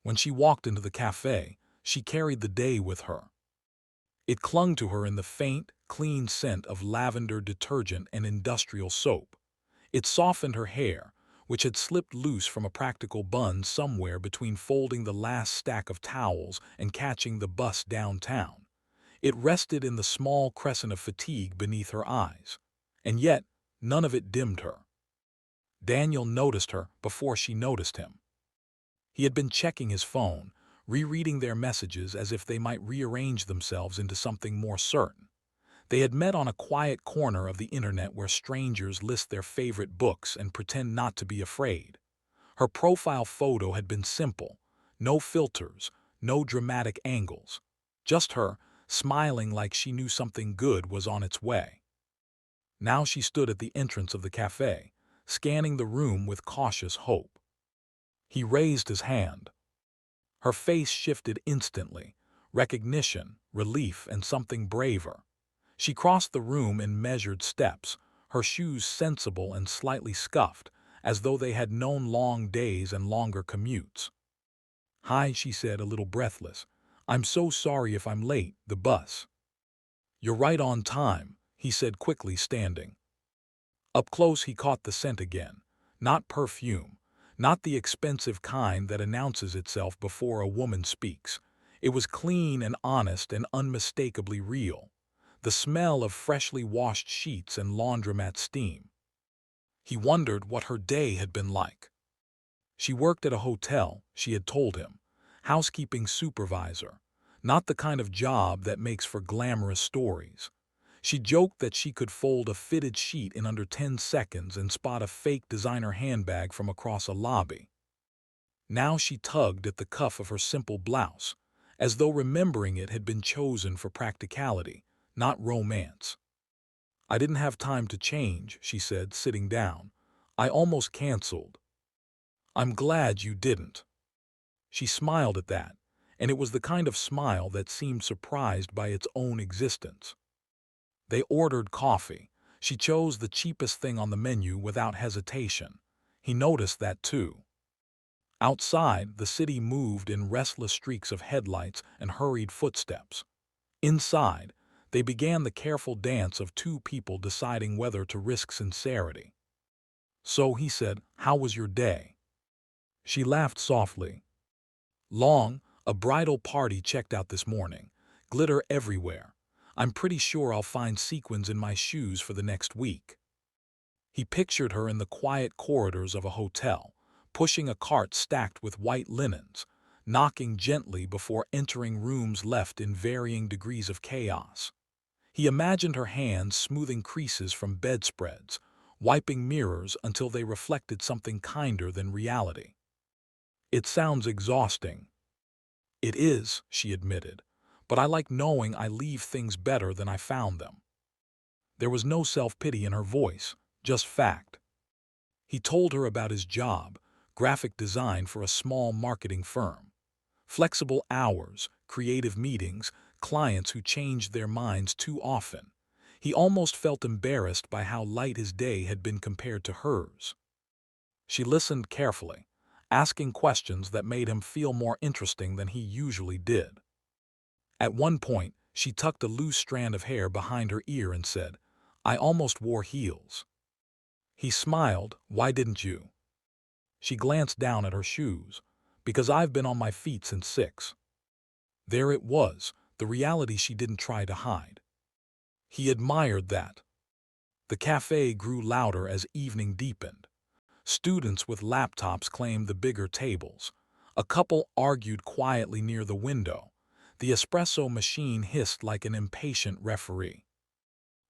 When she walked into the cafe, she carried the day with her. It clung to her in the faint, clean scent of lavender detergent and industrial soap. It softened her hair, which had slipped loose from a practical bun somewhere between folding the last stack of towels and catching the bus downtown. It rested in the small crescent of fatigue beneath her eyes. And yet, none of it dimmed her. Daniel noticed her before she noticed him. He had been checking his phone, rereading their messages as if they might rearrange themselves into something more certain. They had met on a quiet corner of the internet where strangers list their favorite books and pretend not to be afraid. Her profile photo had been simple, no filters, no dramatic angles. Just her, smiling like she knew something good was on its way. Now she stood at the entrance of the cafe, scanning the room with cautious hope. He raised his hand. Her face shifted instantly, recognition, relief, and something braver. She crossed the room in measured steps, her shoes sensible and slightly scuffed, as though they had known long days and longer commutes. "Hi," she said, a little breathless. "I'm so sorry if I'm late, the bus." "You're right on time," he said quickly, standing. Up close he caught the scent again. Not perfume, not the expensive kind that announces itself before a woman speaks. It was clean and honest and unmistakably real. The smell of freshly washed sheets and laundromat steam. He wondered what her day had been like. She worked at a hotel, she had told him. Housekeeping supervisor. Not the kind of job that makes for glamorous stories. She joked that she could fold a fitted sheet in under 10 seconds and spot a fake designer handbag from across a lobby. Now she tugged at the cuff of her simple blouse, as though remembering it had been chosen for practicality, not romance. "I didn't have time to change," she said, sitting down. "I almost canceled." "I'm glad you didn't." She smiled at that, and it was the kind of smile that seemed surprised by its own existence. They ordered coffee. She chose the cheapest thing on the menu without hesitation. He noticed that too. Outside, the city moved in restless streaks of headlights and hurried footsteps. Inside, they began the careful dance of two people deciding whether to risk sincerity. "So," he said, "how was your day?" She laughed softly. "Long, a bridal party checked out this morning. Glitter everywhere. I'm pretty sure I'll find sequins in my shoes for the next week." He pictured her in the quiet corridors of a hotel, pushing a cart stacked with white linens, knocking gently before entering rooms left in varying degrees of chaos. He imagined her hands smoothing creases from bedspreads, wiping mirrors until they reflected something kinder than reality. "It sounds exhausting." "It is," she admitted, "but I like knowing I leave things better than I found them." There was no self-pity in her voice, just fact. He told her about his job, graphic design for a small marketing firm. Flexible hours, creative meetings, clients who changed their minds too often. He almost felt embarrassed by how light his day had been compared to hers. She listened carefully, asking questions that made him feel more interesting than he usually did. At one point, she tucked a loose strand of hair behind her ear and said, "I almost wore heels." He smiled. "Why didn't you?" She glanced down at her shoes. "Because I've been on my feet since 6. There it was, the reality she didn't try to hide. He admired that. The cafe grew louder as evening deepened. Students with laptops claimed the bigger tables. A couple argued quietly near the window. The espresso machine hissed like an impatient referee.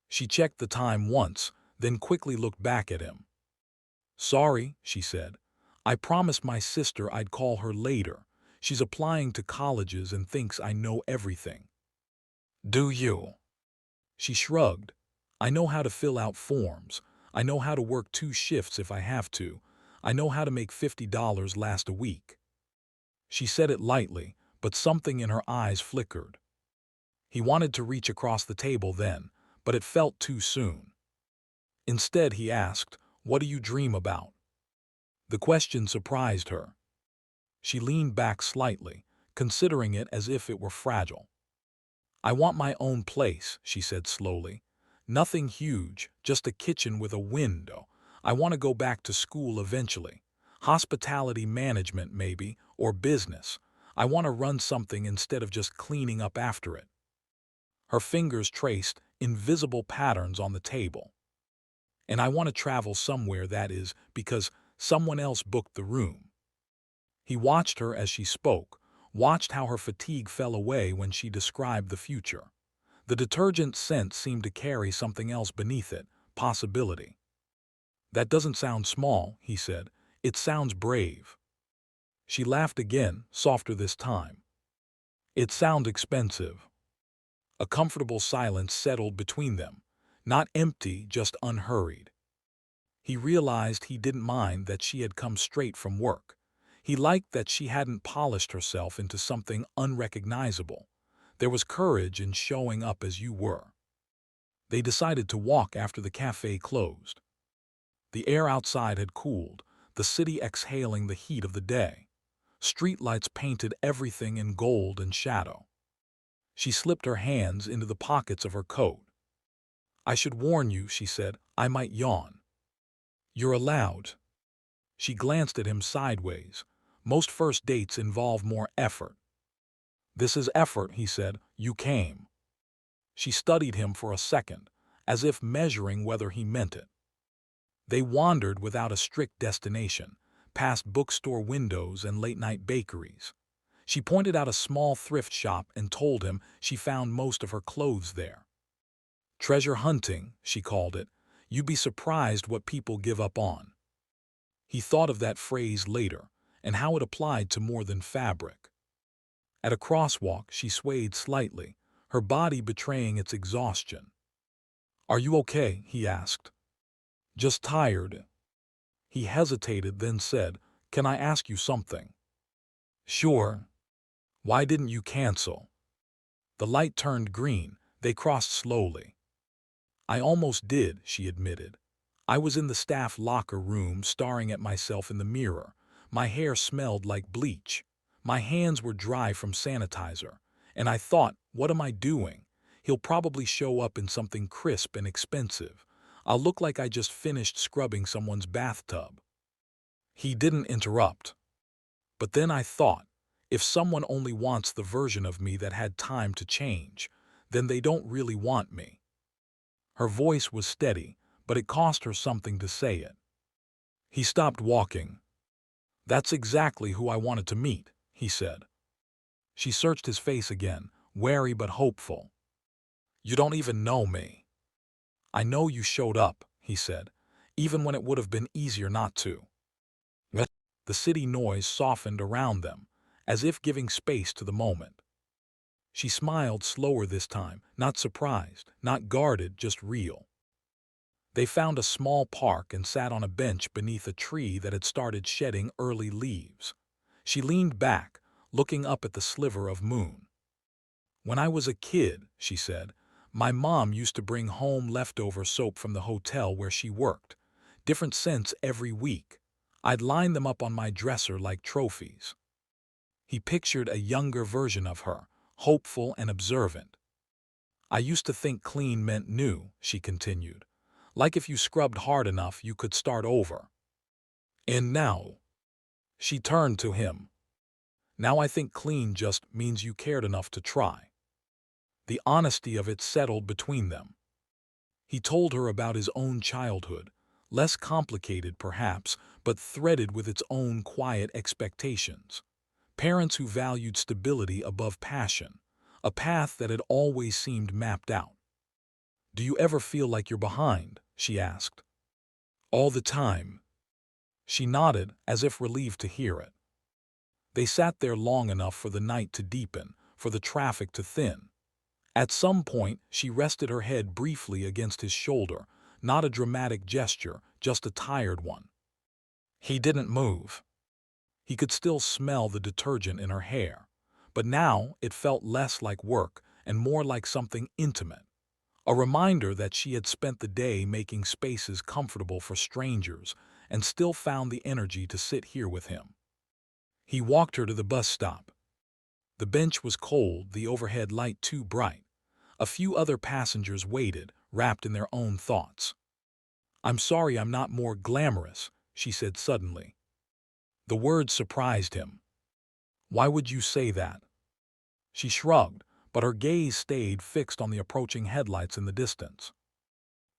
She checked the time once, then quickly looked back at him. "Sorry," she said. "I promised my sister I'd call her later. She's applying to colleges and thinks I know everything." "Do you?" She shrugged. "I know how to fill out forms. I know how to work 2 shifts if I have to. I know how to make $50 last a week." She said it lightly, but something in her eyes flickered. He wanted to reach across the table then, but it felt too soon. Instead, he asked, "What do you dream about?" The question surprised her. She leaned back slightly, considering it as if it were fragile. I want my own place, she said slowly. Nothing huge, just a kitchen with a window. I want to go back to school eventually. Hospitality management, maybe, or business. I want to run something instead of just cleaning up after it. Her fingers traced invisible patterns on the table. And I want to travel somewhere, that is, because someone else booked the room. He watched her as she spoke, watched how her fatigue fell away when she described the future. The detergent scent seemed to carry something else beneath it, possibility. That doesn't sound small, he said. It sounds brave. She laughed again, softer this time. It sounds expensive. A comfortable silence settled between them, not empty, just unhurried. He realized he didn't mind that she had come straight from work. He liked that she hadn't polished herself into something unrecognizable. There was courage in showing up as you were. They decided to walk after the cafe closed. The air outside had cooled, the city exhaling the heat of the day. Streetlights painted everything in gold and shadow. She slipped her hands into the pockets of her coat. I should warn you, she said, I might yawn. You're allowed. She glanced at him sideways. Most first dates involve more effort. This is effort, he said. You came. She studied him for a second, as if measuring whether he meant it. They wandered without a strict destination, past bookstore windows and late-night bakeries. She pointed out a small thrift shop and told him she found most of her clothes there. Treasure hunting, she called it. You'd be surprised what people give up on. He thought of that phrase later, and how it applied to more than fabric. At a crosswalk, she swayed slightly, her body betraying its exhaustion. Are you okay? He asked. Just tired. He hesitated, then said, Can I ask you something? Sure. Why didn't you cancel? The light turned green. They crossed slowly. I almost did, she admitted. I was in the staff locker room staring at myself in the mirror. My hair smelled like bleach. My hands were dry from sanitizer. And I thought, what am I doing? He'll probably show up in something crisp and expensive. I'll look like I just finished scrubbing someone's bathtub. He didn't interrupt. But then I thought, if someone only wants the version of me that had time to change, then they don't really want me. Her voice was steady, but it cost her something to say it. He stopped walking. That's exactly who I wanted to meet, he said. She searched his face again, wary but hopeful. You don't even know me. I know you showed up, he said, even when it would have been easier not to. The city noise softened around them, as if giving space to the moment. She smiled slower this time, not surprised, not guarded, just real. They found a small park and sat on a bench beneath a tree that had started shedding early leaves. She leaned back, looking up at the sliver of moon. When I was a kid, she said, my mom used to bring home leftover soap from the hotel where she worked. Different scents every week. I'd line them up on my dresser like trophies. He pictured a younger version of her, hopeful and observant. I used to think clean meant new, she continued. Like if you scrubbed hard enough, you could start over. And now? She turned to him. Now I think clean just means you cared enough to try. The honesty of it settled between them. He told her about his own childhood, less complicated perhaps, but threaded with its own quiet expectations. Parents who valued stability above passion, a path that had always seemed mapped out. Do you ever feel like you're behind? She asked. All the time. She nodded, as if relieved to hear it. They sat there long enough for the night to deepen, for the traffic to thin. At some point, she rested her head briefly against his shoulder, not a dramatic gesture, just a tired one. He didn't move. He could still smell the detergent in her hair, but now it felt less like work and more like something intimate. A reminder that she had spent the day making spaces comfortable for strangers and still found the energy to sit here with him. He walked her to the bus stop. The bench was cold, the overhead light too bright. A few other passengers waited, wrapped in their own thoughts. "I'm sorry I'm not more glamorous," she said suddenly. The words surprised him. "Why would you say that?" She shrugged, but her gaze stayed fixed on the approaching headlights in the distance.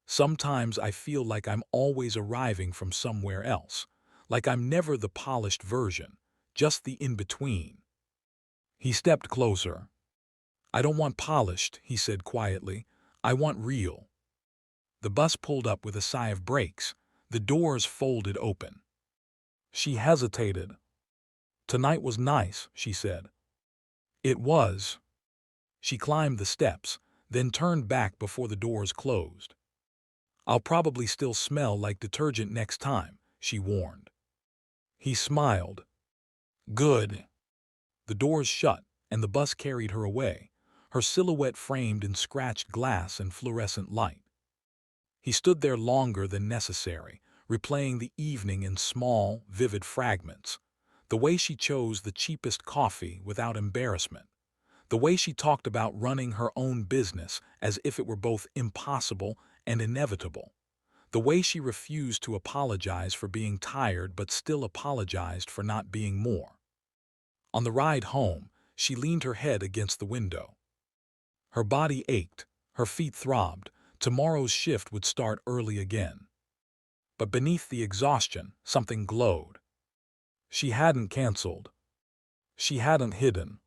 "Sometimes I feel like I'm always arriving from somewhere else, like I'm never the polished version, just the in-between." He stepped closer. "I don't want polished," he said quietly. "I want real." The bus pulled up with a sigh of brakes. The doors folded open. She hesitated. "Tonight was nice," she said. "It was." She climbed the steps, then turned back before the doors closed. "I'll probably still smell like detergent next time," she warned. He smiled. "Good." The doors shut, and the bus carried her away, her silhouette framed in scratched glass and fluorescent light. He stood there longer than necessary, replaying the evening in small, vivid fragments. The way she chose the cheapest coffee without embarrassment. The way she talked about running her own business as if it were both impossible and inevitable. The way she refused to apologize for being tired but still apologized for not being more. On the ride home, she leaned her head against the window. Her body ached, her feet throbbed. Tomorrow's shift would start early again. But beneath the exhaustion, something glowed. She hadn't canceled. She hadn't hidden.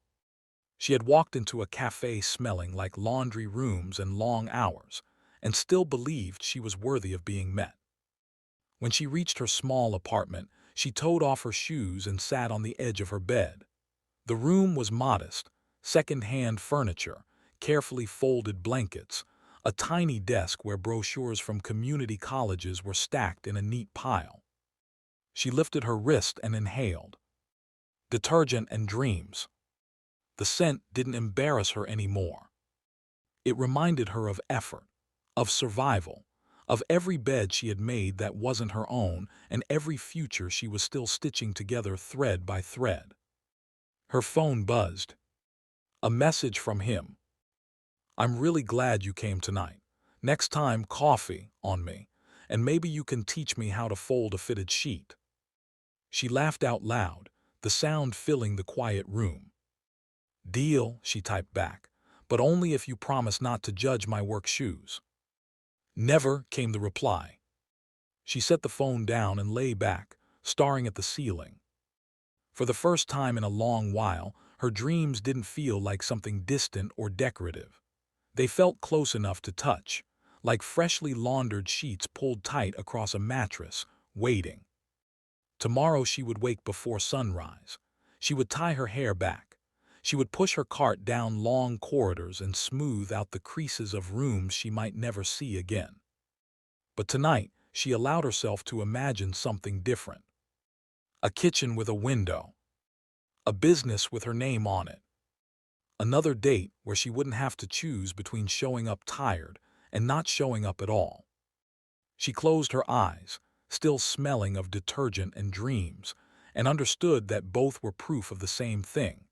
She had walked into a cafe smelling like laundry rooms and long hours, and still believed she was worthy of being met. When she reached her small apartment, she toed off her shoes and sat on the edge of her bed. The room was modest, second-hand furniture, carefully folded blankets, a tiny desk where brochures from community colleges were stacked in a neat pile. She lifted her wrist and inhaled. Detergent and dreams. The scent didn't embarrass her anymore. It reminded her of effort, of survival, of every bed she had made that wasn't her own and every future she was still stitching together thread by thread. Her phone buzzed. A message from him. "I'm really glad you came tonight. Next time, coffee on me, and maybe you can teach me how to fold a fitted sheet." She laughed out loud, the sound filling the quiet room. "Deal," she typed back, "but only if you promise not to judge my work shoes." "Never," came the reply. She set the phone down and lay back, staring at the ceiling. For the first time in a long while, her dreams didn't feel like something distant or decorative. They felt close enough to touch, like freshly laundered sheets pulled tight across a mattress, waiting. Tomorrow she would wake before sunrise. She would tie her hair back. She would push her cart down long corridors and smooth out the creases of rooms she might never see again. But tonight, she allowed herself to imagine something different. A kitchen with a window. A business with her name on it. Another date where she wouldn't have to choose between showing up tired and not showing up at all. She closed her eyes, still smelling of detergent and dreams, and understood that both were proof of the same thing.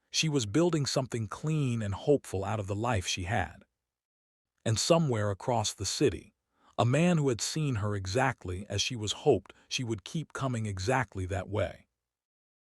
She was building something clean and hopeful out of the life she had. And somewhere across the city, a man who had seen her exactly as she was hoped she would keep coming exactly that way.